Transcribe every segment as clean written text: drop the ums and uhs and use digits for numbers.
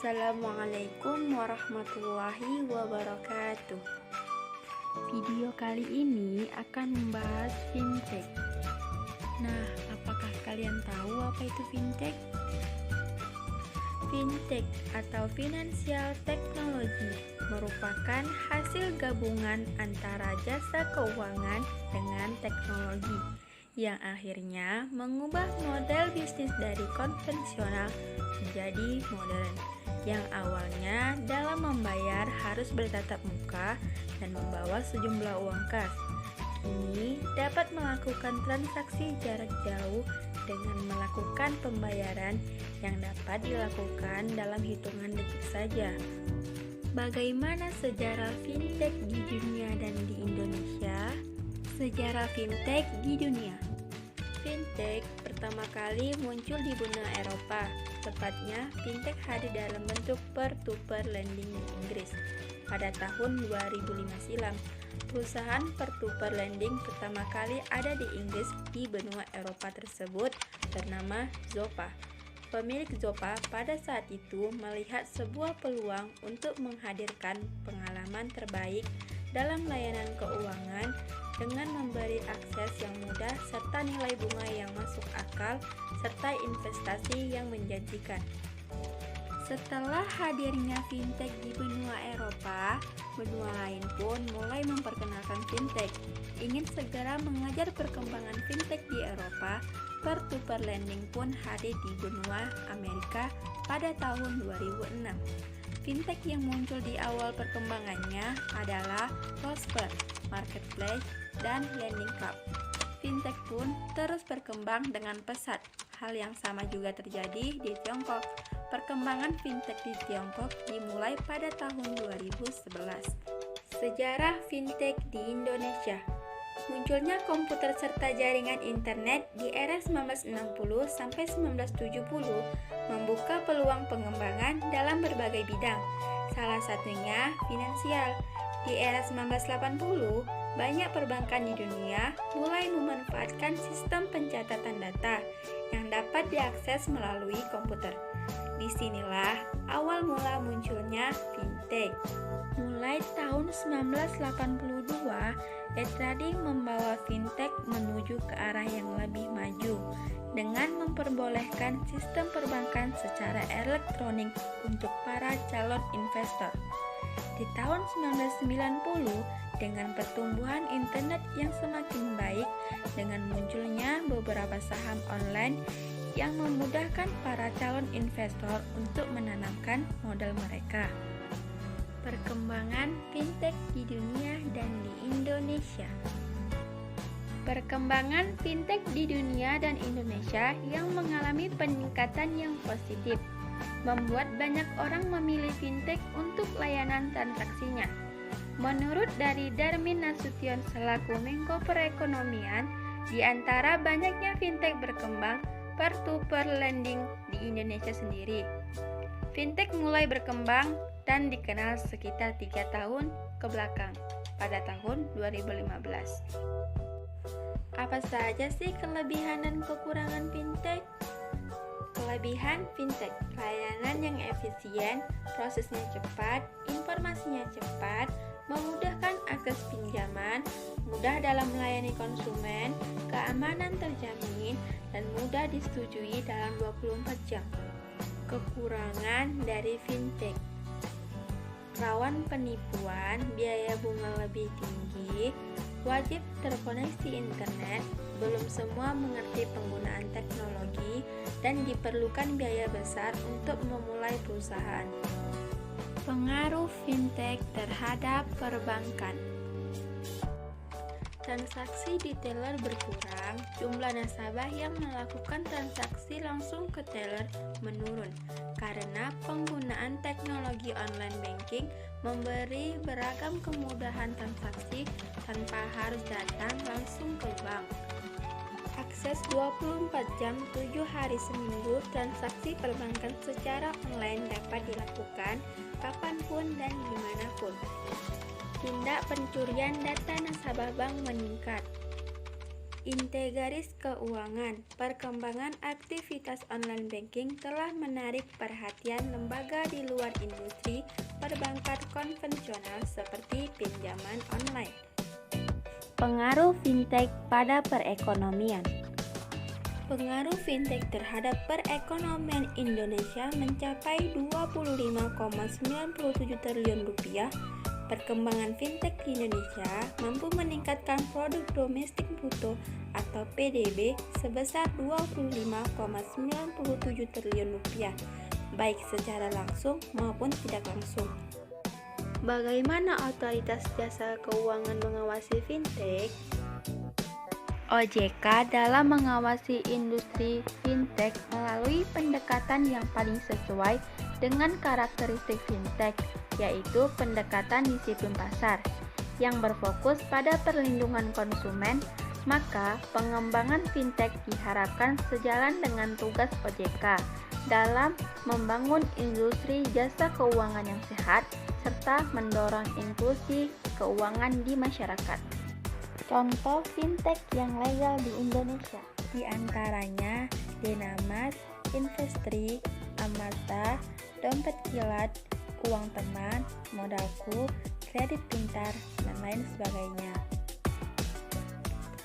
Assalamualaikum warahmatullahi wabarakatuh. Video kali ini akan membahas fintech. Nah, apakah kalian tahu apa itu fintech? Fintech atau Financial Technology merupakan hasil gabungan antara jasa keuangan dengan teknologi yang akhirnya mengubah model bisnis dari konvensional menjadi modern, yang awalnya dalam membayar harus bertatap muka dan membawa sejumlah uang kas, kini dapat melakukan transaksi jarak jauh dengan melakukan pembayaran yang dapat dilakukan dalam hitungan detik saja. Bagaimana sejarah fintech di dunia dan di Indonesia? Sejarah fintech di dunia. Fintech pertama kali muncul di benua Eropa. Tepatnya, fintech hadir dalam bentuk peer-to-peer lending di Inggris pada tahun 2005 silam. Perusahaan peer-to-peer lending pertama kali ada di Inggris di benua Eropa tersebut bernama Zopa. Pemilik Zopa pada saat itu melihat sebuah peluang untuk menghadirkan pengalaman terbaik dalam layanan keuangan dengan memberi akses yang mudah serta nilai bunga yang masuk akal serta investasi yang menjanjikan. Setelah hadirnya fintech di benua Eropa, benua lain pun mulai memperkenalkan fintech. Ingin segera mengejar perkembangan fintech di Eropa, peer-to-peer lending pun hadir di benua Amerika pada tahun 2006. Fintech yang muncul di awal perkembangannya adalah Prosper, Marketplace, dan Lending Club. Fintech pun terus berkembang dengan pesat. Hal yang sama juga terjadi di Tiongkok. Perkembangan fintech di Tiongkok dimulai pada tahun 2011. Sejarah fintech di Indonesia. Munculnya komputer serta jaringan internet di era 1960 sampai 1970 membuka peluang pengembangan dalam berbagai bidang. Salah satunya finansial. Di era 1980, banyak perbankan di dunia mulai memanfaatkan sistem pencatatan data yang dapat diakses melalui komputer. Disinilah awal mula munculnya fintech. Mulai tahun 1982, e-trading membawa fintech menuju ke arah yang lebih maju dengan memperbolehkan sistem perbankan secara elektronik untuk para calon investor. Di tahun 1990, dengan pertumbuhan internet yang semakin baik dengan munculnya beberapa saham online yang memudahkan para calon investor untuk menanamkan modal mereka. Perkembangan fintech di dunia dan di Indonesia. Perkembangan fintech di dunia dan Indonesia yang mengalami peningkatan yang positif membuat banyak orang memilih fintech untuk layanan transaksinya. Menurut dari Darmin Nasution selaku Menko Perekonomian, di antara banyaknya fintech berkembang peer-to-peer lending di Indonesia sendiri. Fintech mulai berkembang dan dikenal sekitar 3 tahun ke belakang, pada tahun 2015. Apa saja sih kelebihan dan kekurangan fintech? Kelebihan fintech, layanan yang efisien, prosesnya cepat, informasinya cepat, memudahkan akses pinjaman, mudah dalam melayani konsumen, keamanan terjamin, dan mudah disetujui dalam 24 jam. Kekurangan dari fintech: rawan penipuan, biaya bunga lebih tinggi, wajib terkoneksi internet, belum semua mengerti penggunaan teknologi, dan diperlukan biaya besar untuk memulai perusahaan. Pengaruh fintech terhadap perbankan. Transaksi di teller berkurang, jumlah nasabah yang melakukan transaksi langsung ke teller menurun karena penggunaan teknologi online banking memberi beragam kemudahan transaksi tanpa harus datang langsung ke bank. Akses 24 jam 7 hari seminggu, transaksi perbankan secara online dapat dilakukan kapanpun dan dimanapun. Tindak pencurian data nasabah bank meningkat. Integraris keuangan, perkembangan aktivitas online banking telah menarik perhatian lembaga di luar industri perbankan konvensional seperti pinjaman online. Pengaruh fintech pada perekonomian. Pengaruh fintech terhadap perekonomian Indonesia mencapai 25,97 triliun rupiah. Perkembangan fintech di Indonesia mampu meningkatkan produk domestik bruto atau PDB sebesar 25,97 triliun rupiah, baik secara langsung maupun tidak langsung. Bagaimana otoritas jasa keuangan mengawasi fintech? OJK dalam mengawasi industri fintech melalui pendekatan yang paling sesuai dengan karakteristik fintech, yaitu pendekatan disiplin pasar yang berfokus pada perlindungan konsumen. Maka pengembangan fintech diharapkan sejalan dengan tugas OJK dalam membangun industri jasa keuangan yang sehat serta mendorong inklusi keuangan di masyarakat. Contoh fintech yang legal di Indonesia, di antaranya Dinamas, Investri, Amarta, Dompet Kilat, Uang Teman, Modalku, Kredit Pintar, dan lain sebagainya.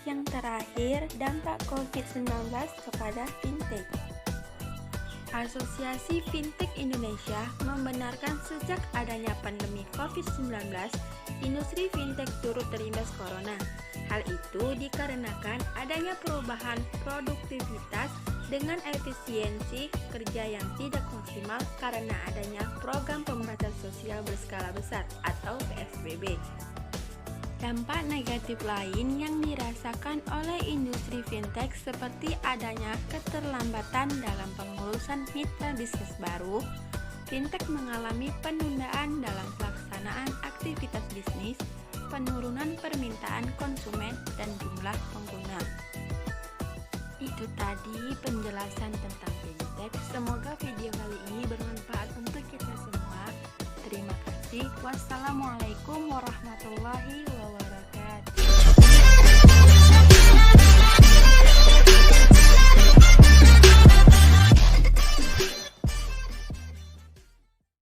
Yang terakhir, dampak COVID-19 kepada fintech. Asosiasi Fintech Indonesia membenarkan sejak adanya pandemi COVID-19, industri fintech turut terimbas corona. Hal itu dikarenakan adanya perubahan produktivitas dengan efisiensi kerja yang tidak maksimal karena adanya program pembatasan sosial berskala besar atau PSBB. Dampak negatif lain yang dirasakan oleh industri fintech seperti adanya keterlambatan dalam pengurusan mitra bisnis baru. Fintech mengalami penundaan dalam pelaksanaan aktivitas bisnis, penurunan permintaan konsumen, dan jumlah pengguna. Itu tadi penjelasan tentang fintech. Semoga video kali ini bermanfaat untuk kita semua. Terima kasih. Wassalamualaikum warahmatullahi wabarakatuh.